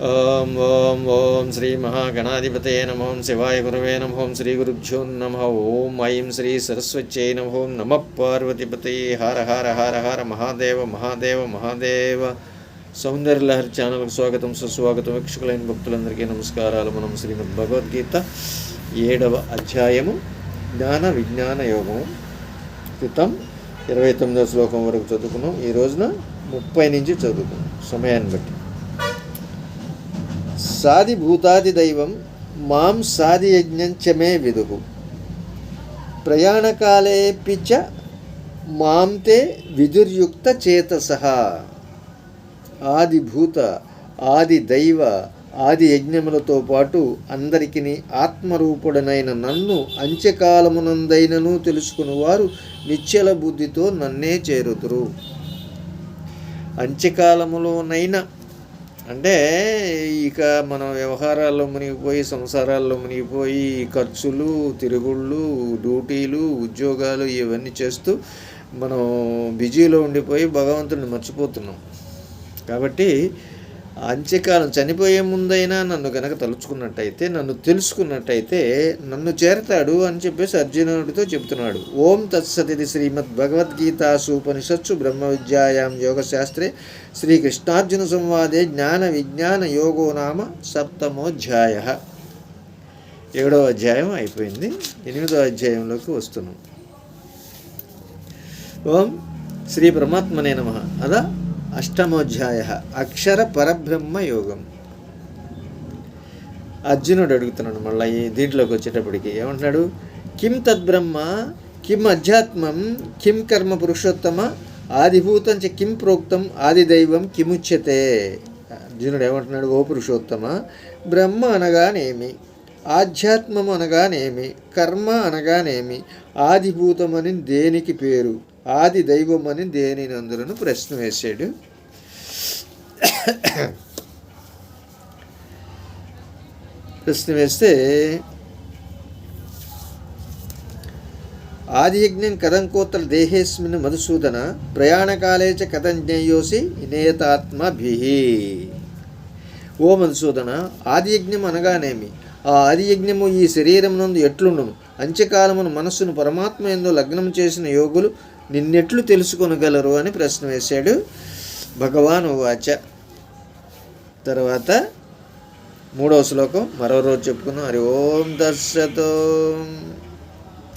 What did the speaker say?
ఓం ఓం ఓం శ్రీ మహాగణాధిపతయ నమో శివాయ గురవే నమో శ్రీ గురుభ్యో నమ ఓం ఐం శ్రీ సరస్వత్యై నమో నమ పార్వతీపతయే హర హర హర హర మహాదేవ మహాదేవ మహాదేవ. సౌందర్యలహరి ఛానల్కు స్వాగతం సుస్వాగతం. వీక్షకులైన భక్తులందరికీ నమస్కారాలు. మనం శ్రీమద్ భగవద్గీత 7వ అధ్యాయము జ్ఞాన విజ్ఞాన యోగము క్రితం 29వ శ్లోకం వరకు చదువుకున్నాం. ఈ రోజున 30 నుంచి చదువుకున్నాం సమయాన్ని బట్టి. సాది భూతాది దైవం మాం సాది యజ్ఞంచమే విదుహు ప్రయాణకాలేపి చ మాం తే విదుర్యుక్త చేతసః. ఆది భూత ఆది దైవ ఆది యజ్ఞములతో పాటు అందరికిని ఆత్మరూపుడనైన నన్ను అంత్యకాలమునందైనను తెలుసుకుని వారు నిశ్చల బుద్ధితో నన్నే చేరుతురు. అంత్యకాలములోనైనా అంటే ఇక మన వ్యవహారాల్లో మునిగిపోయి సంసారాల్లో మునిగిపోయి ఖర్చులు తిరుగుళ్ళు డ్యూటీలు ఉద్యోగాలు ఇవన్నీ చేస్తూ మనం బిజీలో ఉండిపోయి భగవంతుడిని మర్చిపోతున్నాం. కాబట్టి అంత్యకాలం చనిపోయే ముందైనా నన్ను గనక తలుచుకున్నట్టయితే నన్ను తెలుసుకున్నట్టయితే నన్ను చేరతాడు అని చెప్పేసి అర్జునుడితో చెప్తున్నాడు. ఓం తత్సతి శ్రీమద్ భగవద్గీతాసూపనిషత్సు బ్రహ్మ విద్యాయాం యోగశాస్త్రే శ్రీకృష్ణార్జున సంవాదే జ్ఞాన విజ్ఞాన యోగో నామ 7వ అధ్యాయ. 7వ అధ్యాయం అయిపోయింది. 8వ అధ్యాయంలోకి వస్తున్నాం. ఓం శ్రీ పరమాత్మనే నమః. అదా 8వ అక్షర పరబ్రహ్మ యోగం. అర్జునుడు అడుగుతున్నాడు మళ్ళీ దీంట్లోకి వచ్చేటప్పటికి ఏమంటున్నాడు? కిం తద్బ్రహ్మ కిం అధ్యాత్మం కిం కర్మ పురుషోత్తమ ఆదిభూతం చ కిం ప్రోక్తం ఆదిదైవం కిముచ్యతే. అర్జునుడు ఏమంటున్నాడు? ఓ పురుషోత్తమ, బ్రహ్మ అనగానేమి, ఆధ్యాత్మం అనగానేమి, కర్మ అనగానేమి, ఆదిభూతమని దేనికి పేరు, ఆది దైవం అని దేనిని అందరూ ప్రశ్న వేశాడు. ప్రశ్న వేస్తే ఆదియజ్ఞం కథం కోత్ర దేహేస్మిన్ మధుసూదన ప్రయాణకాలే చ కథం జ్ఞేయోసి నేతాత్మభి. ఓ మధుసూదన, ఆదియజ్ఞం అనగానేమి, ఆ ఆదియజ్ఞము ఈ శరీరం నందు ఎట్లుండును, అంత్యకాలమును మనస్సును పరమాత్మ యందు లగ్నం చేసిన యోగులు నిన్నెట్లు తెలుసుకొనగలరు అని ప్రశ్న వేశాడు. భగవాన్ వాచ. తర్వాత 3వ శ్లోకం మరో రోజు చెప్పుకున్నాం. హరి ఓం దర్శతో.